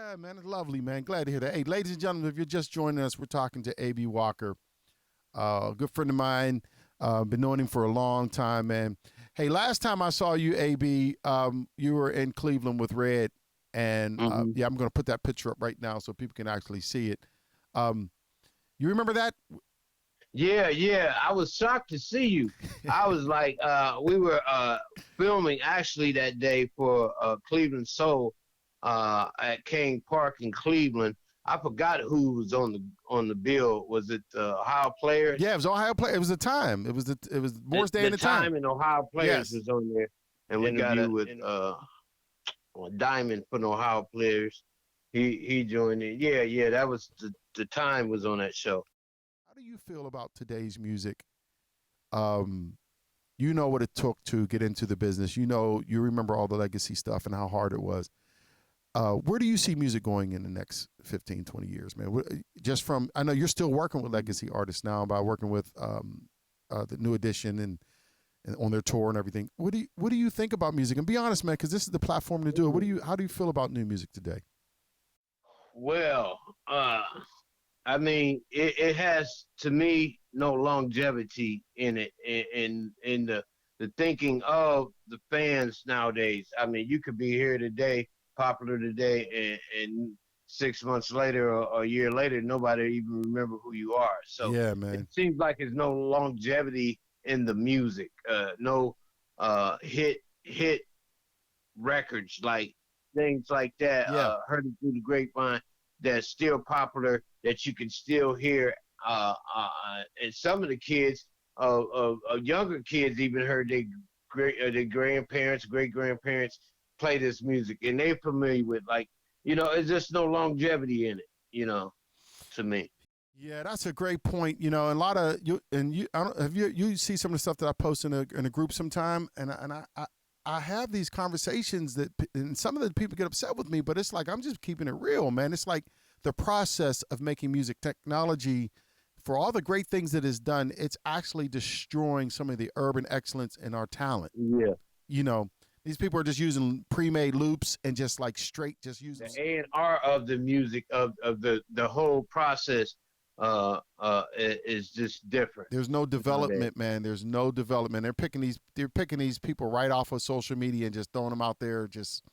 Yeah, man, it's lovely, man. Glad to hear that. Hey, ladies and gentlemen, if you're just joining us, we're talking to A.B. Walker, a good friend of mine. Been knowing him for a long time, man. Hey, last time I saw you, A.B., you were in Cleveland with Red, and Hmm. yeah, I'm going to put that picture up right now so people can actually see it. Um, you remember that? Yeah, yeah. I was shocked to see you. I was like, we were filming actually that day for Cleveland Soul at King Park in Cleveland. I forgot who was on the bill. Was it Ohio Yeah, it Players? was Ohio Play. It was the time. It was Morris Day The and the time. Time and Ohio Players Yes. was on there, and we got a with Diamond from Ohio Players. He joined it. Yeah, yeah. That was the Time was on that show. How do you feel about today's music? Um, you know what it took to get into the business. You remember all the legacy stuff and how hard it was. Where do you see music going in the next 15, 20 years, man? Just from, I know you're still working with legacy artists now by working with the New Edition and on their tour and everything. What do you think about music? And be honest, man, because this is the platform to do it. How do you feel about new music today? Well, I mean, it has to me no longevity in it, in the thinking of the fans nowadays. I mean, you could be here today, popular today, and 6 months later or a year later, nobody even remember who you are. So Yeah, it man. seems like there's no longevity in the music, no hit records like things like that. Yeah. Heard it through the grapevine that's still popular that you can still hear. And some of the kids, younger kids, even heard their grandparents, great grandparents play this music, and they're familiar with it's just no longevity in it. To me. Yeah, that's a great point. And a lot of you. I don't have you see some of the stuff that I post in a group sometime, and I have these conversations and some of the people get upset with me, but it's like I'm just keeping it real, man. It's like the process of making music technology, for all the great things that is done, it's actually destroying some of the urban excellence in our talent. Yeah. You know, these people are just using pre-made loops and just like straight, just The using. A&R of the music of the whole process is just different There's no nowadays. development, man. There's no development. They're picking these people right off of social media and just throwing them out there. Just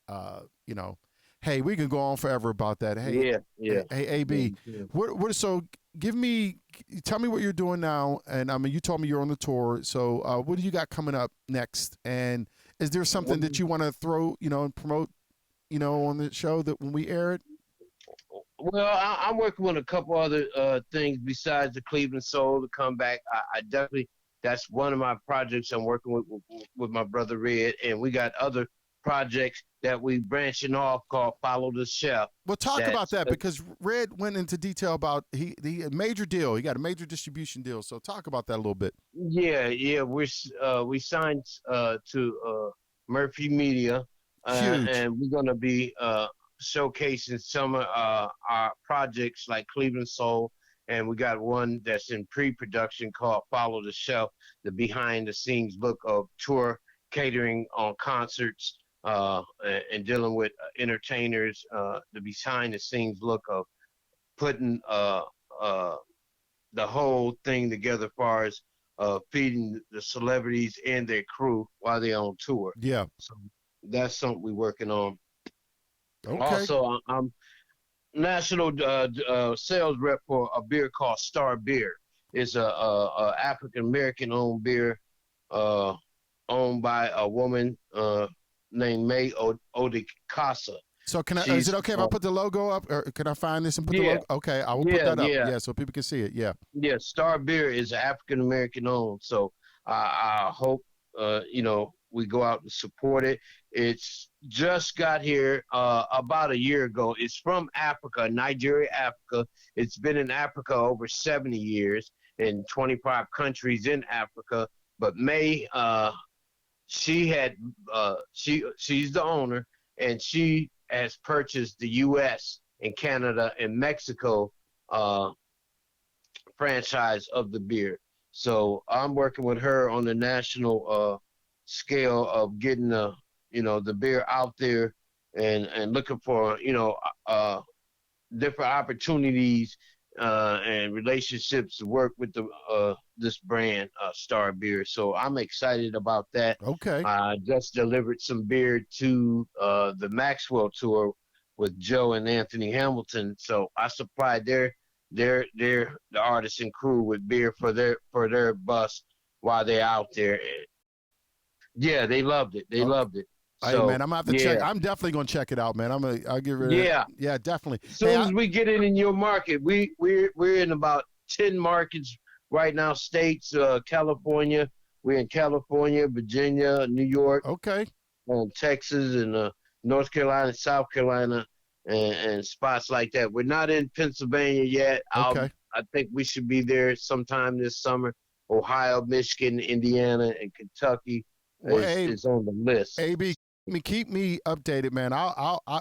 uh, you know, hey, we can go on forever about that. Hey, Yeah, hey, yeah. hey Yeah, AB, me too. so tell me what you're doing now. And I mean, you told me you're on the tour. So what do you got coming up next? And is there something that Well, you want to throw, and promote, on the show that when we air it? I'm working on a couple other things besides the Cleveland Soul to come back. I definitely that's one of my projects I'm working with my brother Red, and we got other projects that we branching off called Follow the Chef. Well, talk about That's that because Red went into detail about he a major deal. He got a major distribution deal. So talk about that a little bit. Yeah, yeah. We signed to Murphy Media, Huge. and we're gonna be showcasing some of our projects like Cleveland Soul, and we got one that's in pre-production called Follow the Shelf, the behind-the-scenes look of tour catering on concerts, and dealing with entertainers, the behind-the-scenes look of putting uh, the whole thing together as far as feeding the celebrities and their crew while they're on tour. Yeah. So that's something we're working on. Okay. Also, I'm national sales rep for a beer called Star Beer. It's a African American owned beer uh, owned by a woman named May Odikasa. So can I? Is it She's okay if I put the logo up, or can I find this and put the yeah, logo? Okay, I will put yeah, that up. yeah. Yeah, so people can see it. Yeah. Yeah, Star Beer is African American owned, so I hope we go out and support it. It's just got here about a year ago. It's from Africa, Nigeria, Africa. It's been in Africa over 70 years in 25 countries in Africa. But May, she had she's the owner, and she has purchased the U.S. and Canada and Mexico. Franchise of the beer. So I'm working with her on the national scale of getting the beer out there and looking for different opportunities and relationships to work with the this brand, Star Beer. So I'm excited about that. Okay. I just delivered some beer to the Maxwell tour with Joe and Anthony Hamilton. So I supplied the artists and crew with beer for their bus while they're out there. Yeah, they loved it. They Okay. loved it. Hey man, So I'm gonna have to check. yeah, I'm definitely gonna check it out, man. I'll give it. yeah. Yeah, definitely. As Hey, soon as we get it in your market, we're in about 10 markets right now. States, California. We're in California, Virginia, New York, okay, Texas, and North Carolina, South Carolina, and spots like that. We're not in Pennsylvania yet. okay. I think we should be there sometime this summer. Ohio, Michigan, Indiana, and Kentucky Well, hey, is on the list. AB, keep me updated, man.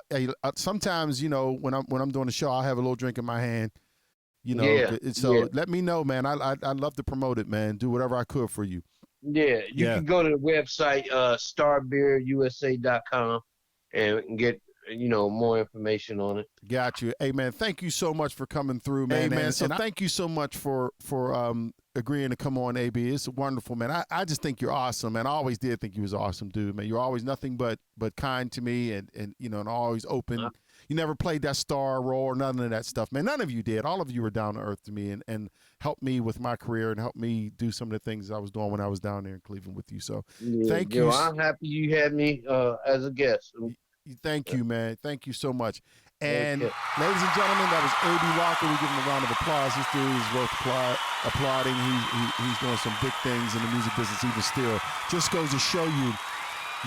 Hey, sometimes when I'm doing the show, I'll have a little drink in my hand. Yeah, yeah. So let me know, man. I'd love to promote it, man. Do whatever I could for you. Yeah, you Yeah. can go to the website starbeerusa.com and get more information on it. Got you. Hey man, thank you so much for coming through, man. Hey man, so thank you so much for agreeing to come on, AB. It's wonderful, man. I just think you're awesome, man. I always did think you was awesome, dude, man. You're always nothing but kind to me and and always open. You never played that star role or none of that stuff, man. None of you did. All of you were down to earth to me and helped me with my career and helped me do some of the things I was doing when I was down there in Cleveland with you. So thank you. I'm happy you had me as a guest. Thank you, man. Thank you so much. And Okay. ladies and gentlemen, that was A.B. Walker. We give him a round of applause. This dude is worth applauding. He's doing some big things in the music business even still. Just goes to show you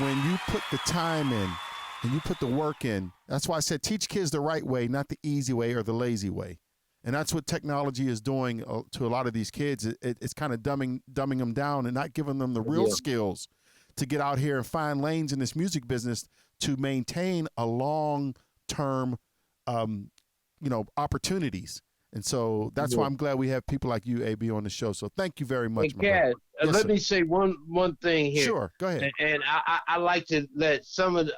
when you put the time in and you put the work in. That's why I said teach kids the right way, not the easy way or the lazy way. And that's what technology is doing to a lot of these kids. It's kind of dumbing them down and not giving them the real skills to get out here and find lanes in this music business to maintain a long-term, opportunities. And so that's why I'm glad we have people like you, AB, on the show. So thank you very much, Hey, Cass, let me say one thing here. Sure, go ahead. And I like to let some of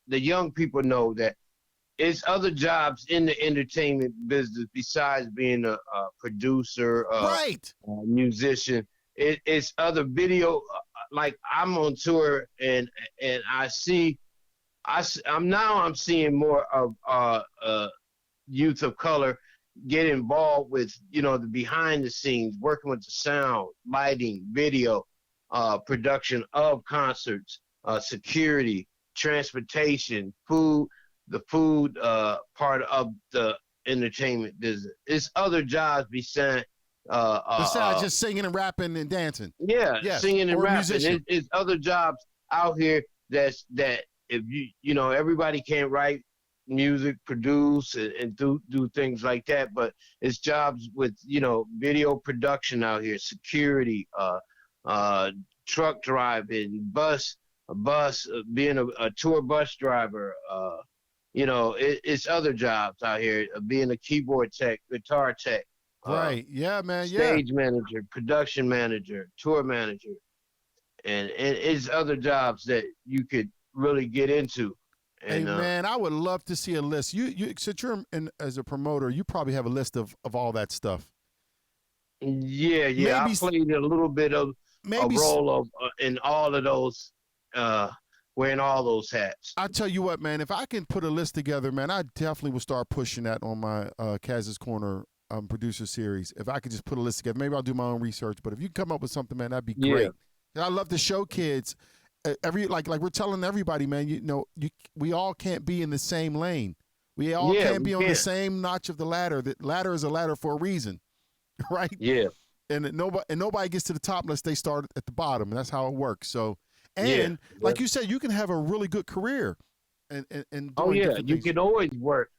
the young people know that it's other jobs in the entertainment business besides being a producer, right, a musician. It's other video. Like I'm on tour and I'm seeing more of youth of color get involved with the behind the scenes, working with the sound, lighting, video, production of concerts, security, transportation, food, the food part of the entertainment business. It's other jobs besides just singing and rapping and dancing. Yeah, yes. Singing and or rapping. It's other jobs out here that if everybody can't write music, produce, and do things like that, but it's jobs with video production out here, security, truck driving, being a tour bus driver. It's other jobs out here, being a keyboard tech, guitar tech. Right. Yeah, man. Stage manager, production manager, tour manager, and it's other jobs that you could really get into. And, hey, man, I would love to see a list. You since you're as a promoter, you probably have a list of all that stuff. Yeah. Maybe, I played a little bit of a role of in all of those, wearing all those hats. I tell you what, man, if I can put a list together, man, I definitely will start pushing that on my Kaz's Corner producer series. If I could just put a list together, maybe I'll do my own research. But if you come up with something, man, that'd be great. I love to show kids like we're telling everybody, man. We all can't be in the same lane. We all can't be on the same notch of the ladder. The ladder is a ladder for a reason, right? Yeah. And nobody gets to the top unless they start at the bottom, and that's how it works. So, and like you said, you can have a really good career. And you can always work.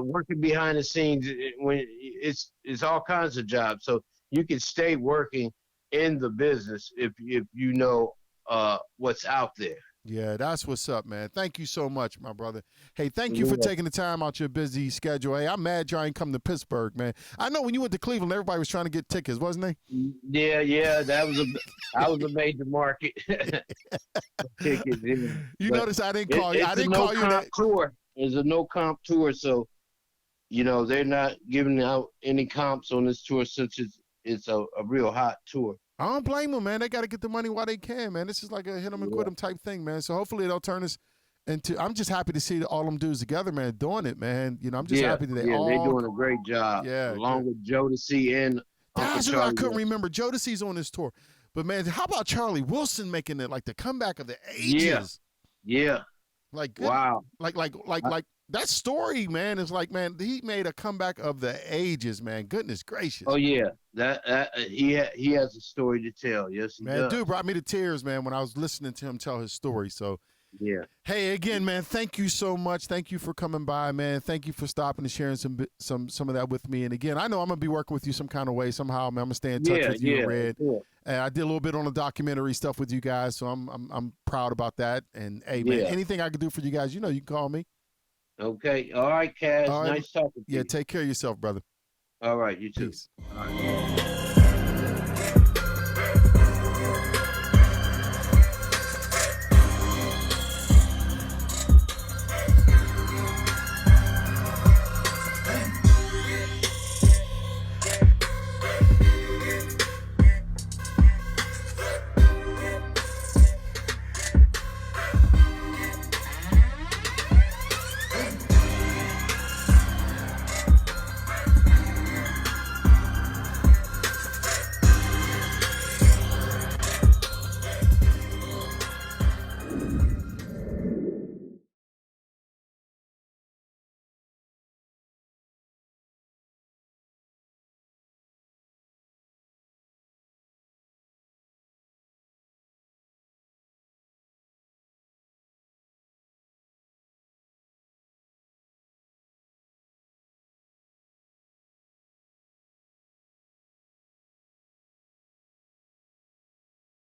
Working behind the scenes when it's all kinds of jobs, so you can stay working in the business if you know what's out there. Yeah, that's what's up, man. Thank you so much, my brother. Hey, thank you for Yeah, taking the time out your busy schedule. Hey, I'm mad y'all ain't come to Pittsburgh, man. I know when you went to Cleveland, everybody was trying to get tickets, wasn't they? yeah, that was a major market ticket. Yeah. You But notice I didn't call you. I it's a didn't no call you comp that. tour. It's a no comp tour, so they're not giving out any comps on this tour since it's a real hot tour. I don't blame them, man. They got to get the money while they can, man. This is like a hit them and quit Yeah, them type thing, man. So hopefully they'll turn this into. I'm just happy to see all them dudes together, man, doing it, man. I'm just yeah, happy that they yeah. They're all. doing a great job, Yeah, along good. with Jodeci and Uncle That's what I Charlie couldn't Wilson. remember. Jodeci's on this tour, but man, how about Charlie Wilson making it like the comeback of the Yeah, ages? yeah. Like good, Wow. I- like that story, man, is like, man, he made a comeback of the ages, man. Goodness gracious, oh yeah, that he has a story to tell. Yes, he man. does. Dude brought me to tears, man, when I was listening to him tell his story. So, Yeah, hey, again, man, thank you so much. Thank you for coming by, man. Thank you for stopping and sharing some of that with me. And again, I know I'm gonna be working with you some kind of way somehow, man. I'm gonna stay in touch yeah, with you yeah. and Red. Sure. And I did a little bit on the documentary stuff with you guys, so I'm proud about that. And hey, man, Yeah. anything I can do for you guys, you can call me. Okay. All right, Kaz. All right, Nice talking to yeah, you. take care of yourself, brother. All right, you too. Peace. All right.